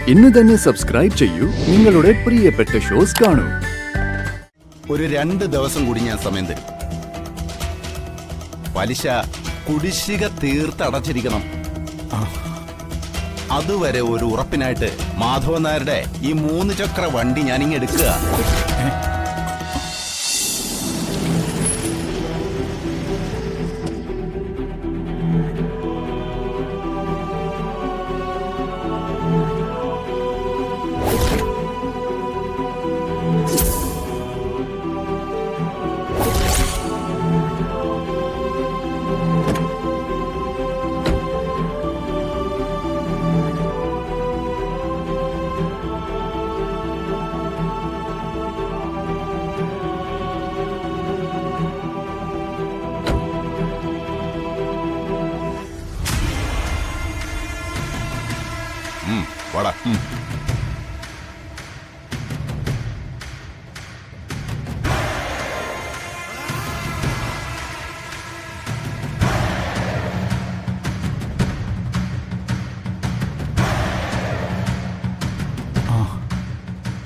ഇന്ന് തന്നെ സബ്സ്ക്രൈബ് ചെയ്യൂ, നിങ്ങളുടെ പ്രിയപ്പെട്ട ഷോസ് കാണൂ. ഒരു 2 ദിവസം കൂടി ഞാൻ സമയം തരും. പലിശ കുടിശ്ശിക തീർത്തടച്ചിരിക്കണം. അതുവരെ ഒരു ഉറപ്പിനായിട്ട് മാധവൻ നായരുടെ ഈ 3 ചക്ര വണ്ടി ഞാനിങ്ങ് എടുക്കുക. വാടാ.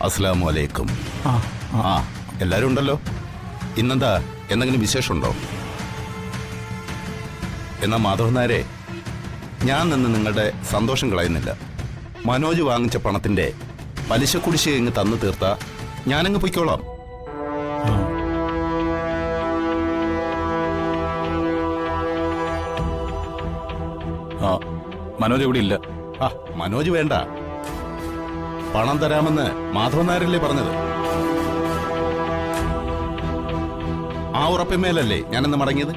അസ്സലാമു അലൈക്കും. എല്ലാരും ഉണ്ടല്ലോ. ഇന്നെന്താ എന്തെങ്കിലും വിശേഷമുണ്ടോ? എന്നാ മാധവൻ നായരെ, ഞാൻ നിന്ന് നിങ്ങളുടെ സന്തോഷം കളയുന്നില്ല. മനോജ് വാങ്ങിച്ച പണത്തിന്റെ പലിശ കുടിശ്ശിക ഇങ്ങ് തന്നു തീർത്താ ഞാനങ്ങ് പൊയ്ക്കോളാം. മനോജ് ഇവിടെ ഇല്ല. മനോജ് വേണ്ട, പണം തരാമെന്ന് മാധവൻ നായരല്ലേ പറഞ്ഞത്? ആ ഉറപ്പിന്മേലല്ലേ ഞാനെന്ന് മടങ്ങിയത്?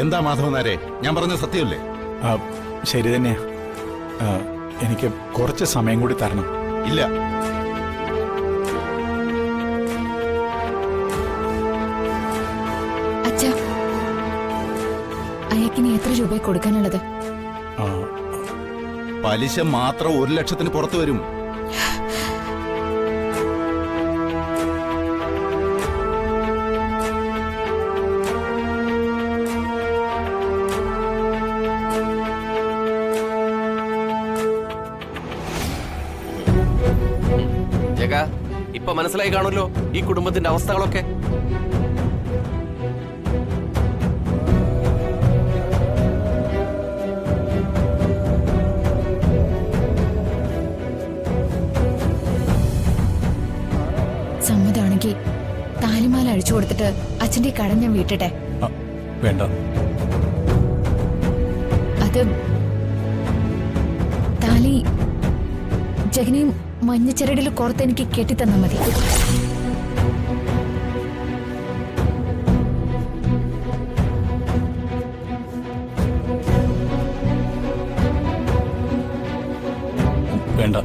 എന്താ മാധവൻ നായരെ, ഞാൻ പറഞ്ഞ സത്യമല്ലേ? ശരി തന്നെയാ. എനിക്ക് കുറച്ച് സമയം കൂടി തരണം. ഇല്ല, അയക്കിനി എത്ര രൂപ കൊടുക്കാനുള്ളത്? പലിശ മാത്രം 1 ലക്ഷത്തിന് പുറത്തു വരും. ഇപ്പൊ മനസ്സിലായി കാണുമല്ലോ ഈ കുടുംബത്തിന്റെ അവസ്ഥകളൊക്കെ. സമ്മതമാണെങ്കിൽ താലിമാല അഴിച്ചു കൊടുത്തിട്ട് അച്ഛന്റെ കടം ഞാൻ വീട്ടട്ടെ. വേണ്ട, അത് താലി ജഗനെയും മഞ്ഞച്ചരടിൽ കോർത്ത് എനിക്ക് കെട്ടിത്തന്നാ മതി. വേണ്ട.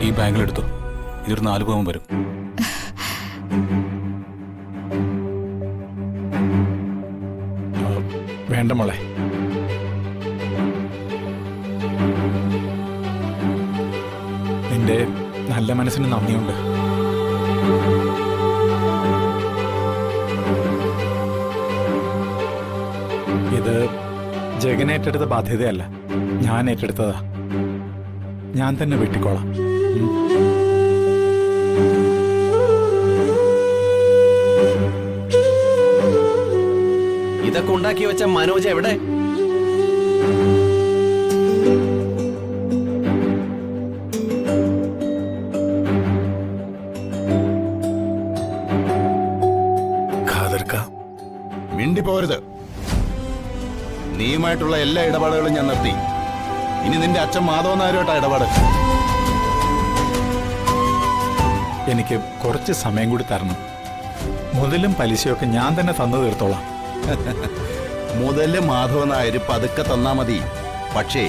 ഈ ബാങ്കിലെടുത്തു. ഇതൊരു 4 പവൻ വരും. വേണ്ട മോളെ, നിന്റെ നല്ല മനസ്സിന് നന്ദിയുണ്ട്. ഇത് ജഗൻ ഏറ്റെടുത്ത ബാധ്യതയല്ല, ഞാൻ ഏറ്റെടുത്തതാ. ഞാൻ തന്നെ വെട്ടിക്കോളാം. ഇതൊക്കെ ഉണ്ടാക്കി വെച്ച മനോജ് എവിടെ? മിണ്ടിപ്പോരുത്. നീയുമായിട്ടുള്ള എല്ലാ ഇടപാടുകളും ഞാൻ നിർത്തി. ഇനി നിന്റെ അച്ഛൻ മാധവൻ നായരുമായിട്ടാ ഇടപാട്. എനിക്ക് കുറച്ച് സമയം കൂടി തരണം. മുതലും പലിശയൊക്കെ ഞാൻ തന്നെ തന്നു തീർത്തോളാം. മുതല് മാധവൻ നായർ പതുക്കെ തന്നാ മതി. പക്ഷേ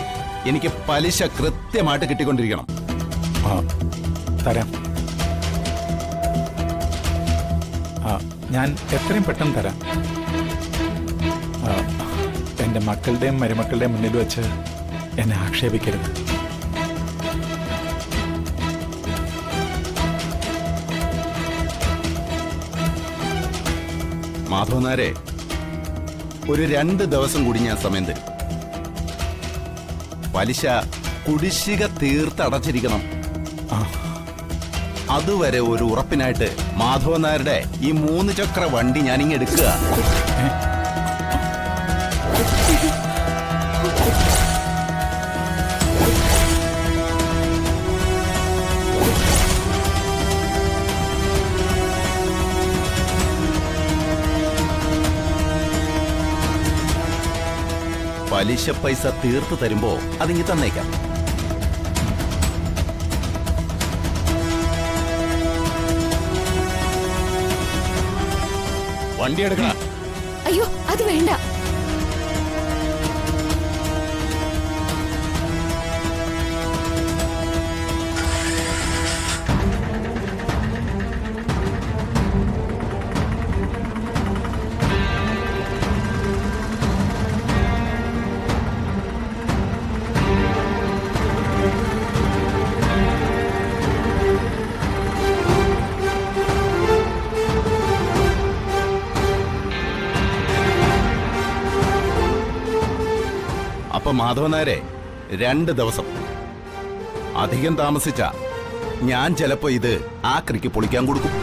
എനിക്ക് പലിശ കൃത്യമായിട്ട് കിട്ടിക്കൊണ്ടിരിക്കണം. തരാം. ഞാൻ എത്രയും പെട്ടെന്ന് തരാം. എൻ്റെ മക്കളുടെയും മരുമക്കളുടെയും മുന്നിൽ വെച്ച് എന്നെ ആക്ഷേപിക്കരുത്. മാധവനാരെ, ഒരു 2 ദിവസം കൂടി ഞാൻ സമയം തരും. പലിശ കുടിശ്ശിക തീർത്തടച്ചിരിക്കണം. അതുവരെ ഒരു ഉറപ്പിനായിട്ട് മാധവനാരുടെ ഈ 3 ചക്ര വണ്ടി ഞാനിങ്ങ് എടുക്കുക. പലിശ പൈസ തീർത്ത് തരുമ്പോ അതിങ്ങി തന്നേക്കാം. വണ്ടി എടുക്കണ. അയ്യോ, അത് വേണ്ട. അപ്പൊ മാധവനാരെ, 2 ദിവസം അധികം താമസിച്ച ഞാൻ ചിലപ്പോ ഇത് ആക്രിക്ക് പൊളിക്കാൻ കൊടുക്കും.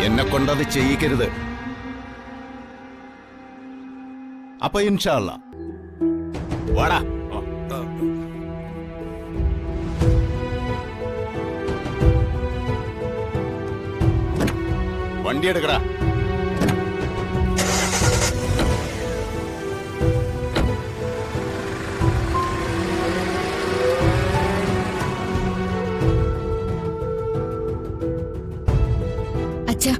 എന്നെ കൊണ്ടത് ചെയ്യിക്കരുത്. അപ്പൊ ഇൻഷാ അല്ലാ വാടാ. വണ്ടി എടുക്കടാ. അച്ഛാ,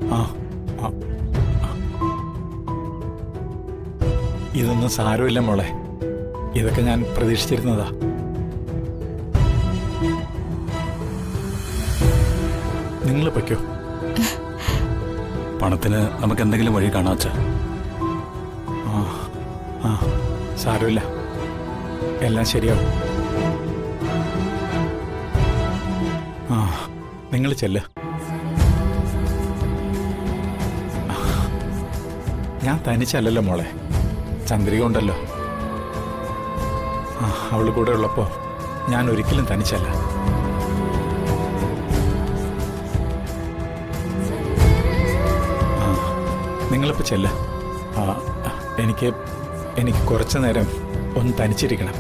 ഇതൊന്നും സാരമില്ല മോളെ. ഇതൊക്കെ ഞാൻ പ്രതീക്ഷിച്ചിരുന്നതാ. നിങ്ങൾ പൊയ്ക്കോ. പണത്തിന് നമുക്ക് എന്തെങ്കിലും വഴി കാണാം അച്ഛാ. സാരമില്ല, എല്ലാം ശരിയാവും. നിങ്ങൾ ചെല്ല്. ഞാൻ തനിച്ചല്ലല്ലോ മോളെ, ചന്ദ്രിക ഉണ്ടല്ലോ. അവൾ കൂടെ ഉള്ളപ്പോ ഞാൻ ഒരിക്കലും തനിച്ചല്ല. നിങ്ങളിപ്പോ ചെല്ല്. എനിക്ക് കുറച്ചു നേരം ഒന്ന് തനിച്ചിരിക്കണം.